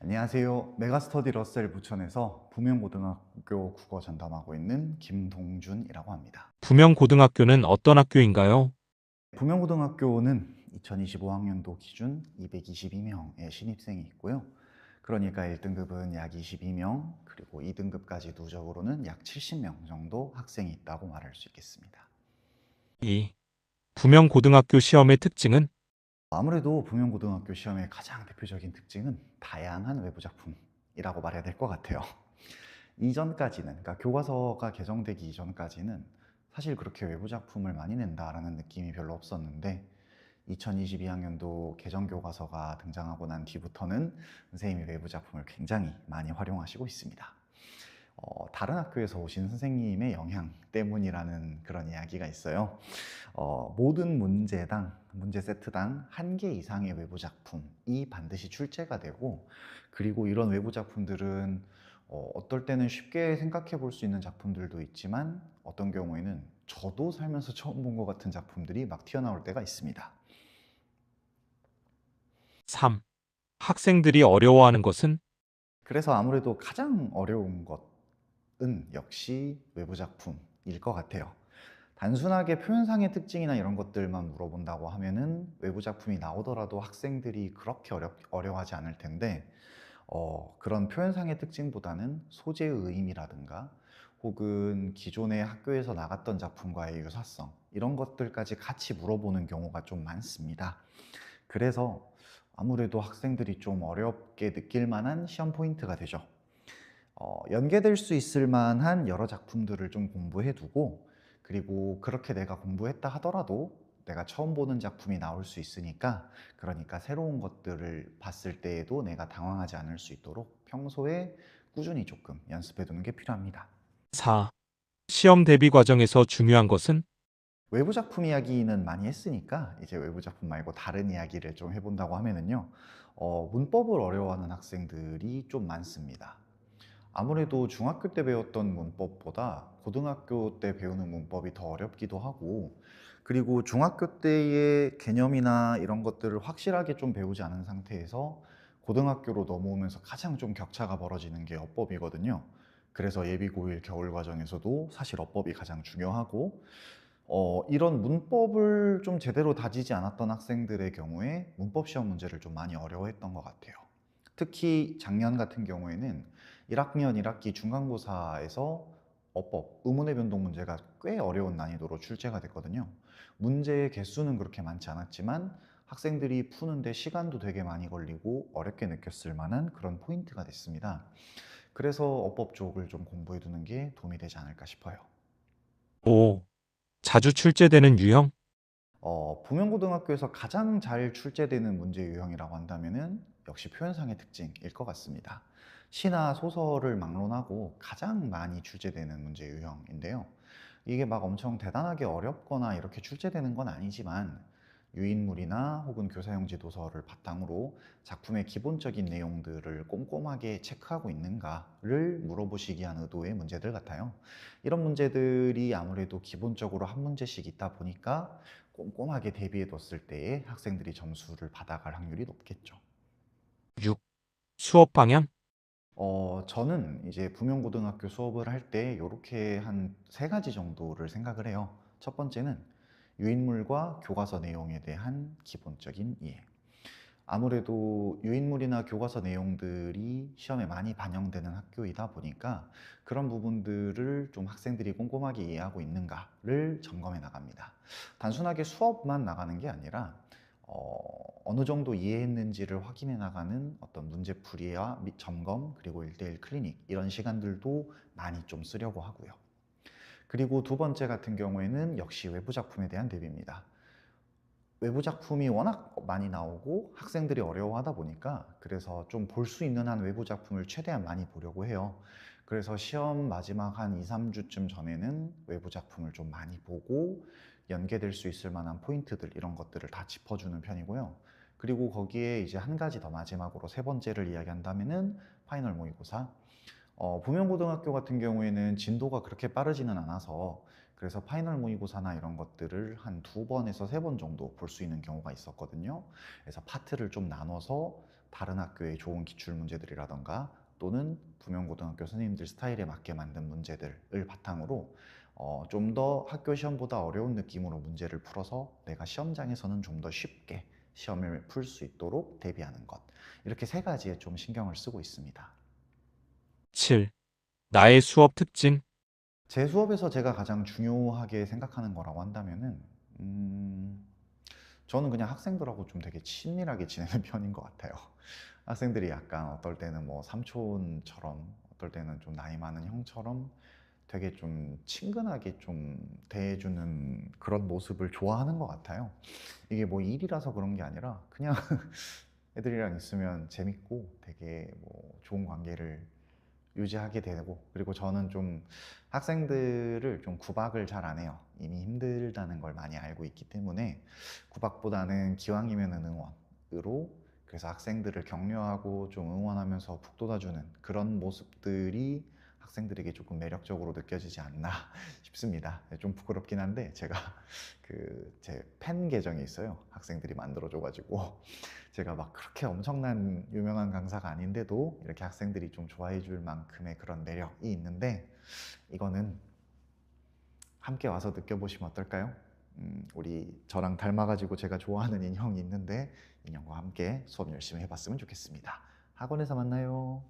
안녕하세요. 메가스터디 러셀 부천에서 부명고등학교 국어 전담하고 있는 김동준이라고 합니다. 부명고등학교는 어떤 학교인가요? 부명고등학교는 2025학년도 기준 222명의 신입생이 있고요. 그러니까 1등급은 약 22명, 그리고 2등급까지 누적으로는 약 70명 정도 학생이 있다고 말할 수 있겠습니다. 이 부명고등학교 시험의 특징은 아무래도 부명고등학교 시험의 가장 대표적인 특징은 다양한 외부 작품이라고 말해야 될 것 같아요. 이전까지는, 그러니까 교과서가 개정되기 이전까지는 사실 그렇게 외부 작품을 많이 낸다라는 느낌이 별로 없었는데 2022학년도 개정 교과서가 등장하고 난 뒤부터는 선생님이 외부 작품을 굉장히 많이 활용하시고 있습니다. 다른 학교에서 오신 선생님의 영향 때문이라는 그런 이야기가 있어요. 모든 문제 세트당 1개 이상의 외부 작품이 반드시 출제가 되고, 그리고 이런 외부 작품들은 어떨 때는 쉽게 생각해 볼 수 있는 작품들도 있지만 어떤 경우에는 저도 살면서 처음 본 것 같은 작품들이 막 튀어나올 때가 있습니다. 3. 학생들이 어려워하는 것은 그래서 아무래도 가장 어려운 것은 역시 외부 작품일 것 같아요. 단순하게 표현상의 특징이나 이런 것들만 물어본다고 하면은 외부 작품이 나오더라도 학생들이 그렇게 어려워하지 않을 텐데, 그런 표현상의 특징보다는 소재의 의미라든가 혹은 기존의 학교에서 나갔던 작품과의 유사성, 이런 것들까지 같이 물어보는 경우가 좀 많습니다. 그래서 아무래도 학생들이 좀 어렵게 느낄 만한 시험 포인트가 되죠. 연계될 수 있을 만한 여러 작품들을 좀 공부해 두고, 그리고 그렇게 내가 공부했다 하더라도 내가 처음 보는 작품이 나올 수 있으니까, 그러니까 새로운 것들을 봤을 때에도 내가 당황하지 않을 수 있도록 평소에 꾸준히 조금 연습해 두는 게 필요합니다. 4. 시험 대비 과정에서 중요한 것은 외부 작품 이야기는 많이 했으니까 이제 외부 작품 말고 다른 이야기를 좀 해본다고 하면은요, 문법을 어려워하는 학생들이 좀 많습니다. 아무래도 중학교 때 배웠던 문법보다 고등학교 때 배우는 문법이 더 어렵기도 하고, 그리고 중학교 때의 개념이나 이런 것들을 확실하게 좀 배우지 않은 상태에서 고등학교로 넘어오면서 가장 좀 격차가 벌어지는 게 어법이거든요. 그래서 예비고일 겨울 과정에서도 사실 어법이 가장 중요하고, 이런 문법을 좀 제대로 다지지 않았던 학생들의 경우에 문법 시험 문제를 좀 많이 어려워했던 것 같아요. 특히 작년 같은 경우에는 1학년 1학기 중간고사에서 어법, 의문의 변동 문제가 꽤 어려운 난이도로 출제가 됐거든요. 문제의 개수는 그렇게 많지 않았지만 학생들이 푸는데 시간도 되게 많이 걸리고 어렵게 느꼈을 만한 그런 포인트가 됐습니다. 그래서 어법 쪽을 좀 공부해 두는 게 도움이 되지 않을까 싶어요. 5. 자주 출제되는 유형 부명고등학교에서 가장 잘 출제되는 문제 유형이라고 한다면은 역시 표현상의 특징일 것 같습니다. 시나 소설을 막론하고 가장 많이 출제되는 문제 유형인데요. 이게 막 엄청 대단하게 어렵거나 이렇게 출제되는 건 아니지만 유인물이나 혹은 교사용지 도서를 바탕으로 작품의 기본적인 내용들을 꼼꼼하게 체크하고 있는가를 물어보시기 위한 의도의 문제들 같아요. 이런 문제들이 아무래도 기본적으로 한 문제씩 있다 보니까 꼼꼼하게 대비해 뒀을 때에 학생들이 점수를 받아갈 확률이 높겠죠. 6. 수업 방향 저는 이제 부명고등학교 수업을 할 때 이렇게 한 세 가지 정도를 생각을 해요. 첫 번째는 유인물과 교과서 내용에 대한 기본적인 이해. 아무래도 유인물이나 교과서 내용들이 시험에 많이 반영되는 학교이다 보니까 그런 부분들을 좀 학생들이 꼼꼼하게 이해하고 있는가를 점검해 나갑니다. 단순하게 수업만 나가는 게 아니라 어느 정도 이해했는지를 확인해 나가는 어떤 문제풀이와 점검, 그리고 1대1 클리닉, 이런 시간들도 많이 좀 쓰려고 하고요. 그리고 두 번째 같은 경우에는 역시 외부 작품에 대한 대비입니다. 외부 작품이 워낙 많이 나오고 학생들이 어려워하다 보니까, 그래서 좀 볼 수 있는 한 외부 작품을 최대한 많이 보려고 해요. 그래서 시험 마지막 한 2, 3주쯤 전에는 외부 작품을 좀 많이 보고 연계될 수 있을 만한 포인트들, 이런 것들을 다 짚어주는 편이고요. 그리고 거기에 이제 한 가지 더 마지막으로 세 번째를 이야기한다면은 파이널 모의고사. 부명고등학교 같은 경우에는 진도가 그렇게 빠르지는 않아서 그래서 파이널 모의고사나 이런 것들을 한 2번에서 3번 정도 볼 수 있는 경우가 있었거든요. 그래서 파트를 좀 나눠서 다른 학교의 좋은 기출 문제들이라던가 또는 부명고등학교 선생님들 스타일에 맞게 만든 문제들을 바탕으로 좀 더 학교 시험보다 어려운 느낌으로 문제를 풀어서 내가 시험장에서는 좀 더 쉽게 시험을 풀 수 있도록 대비하는 것. 이렇게 3가지에 좀 신경을 쓰고 있습니다. 7. 나의 수업 특징. 제 수업에서 제가 가장 중요하게 생각하는 거라고 한다면은 음, 저는 그냥 학생들하고 좀 되게 친밀하게 지내는 편인 것 같아요. 학생들이 약간 어떨 때는 뭐 삼촌처럼, 어떨 때는 좀 나이 많은 형처럼 되게 좀 친근하게 좀 대해주는 그런 모습을 좋아하는 것 같아요. 이게 뭐 일이라서 그런 게 아니라 그냥 애들이랑 있으면 재밌고 되게 뭐 좋은 관계를 유지하게 되고, 그리고 저는 좀 학생들을 좀 구박을 잘 안 해요. 이미 힘들다는 걸 많이 알고 있기 때문에 구박보다는 기왕이면은 응원으로, 그래서 학생들을 격려하고 좀 응원하면서 북돋아주는 그런 모습들이 학생들에게 조금 매력적으로 느껴지지 않나 싶습니다. 좀 부끄럽긴 한데 제가 그 제 팬 계정이 있어요. 학생들이 만들어줘가지고 제가 막 그렇게 엄청난 유명한 강사가 아닌데도 이렇게 학생들이 좀 좋아해 줄 만큼의 그런 매력이 있는데, 이거는 함께 와서 느껴보시면 어떨까요? 우리 저랑 닮아가지고 제가 좋아하는 인형이 있는데 인형과 함께 수업 열심히 해봤으면 좋겠습니다. 학원에서 만나요.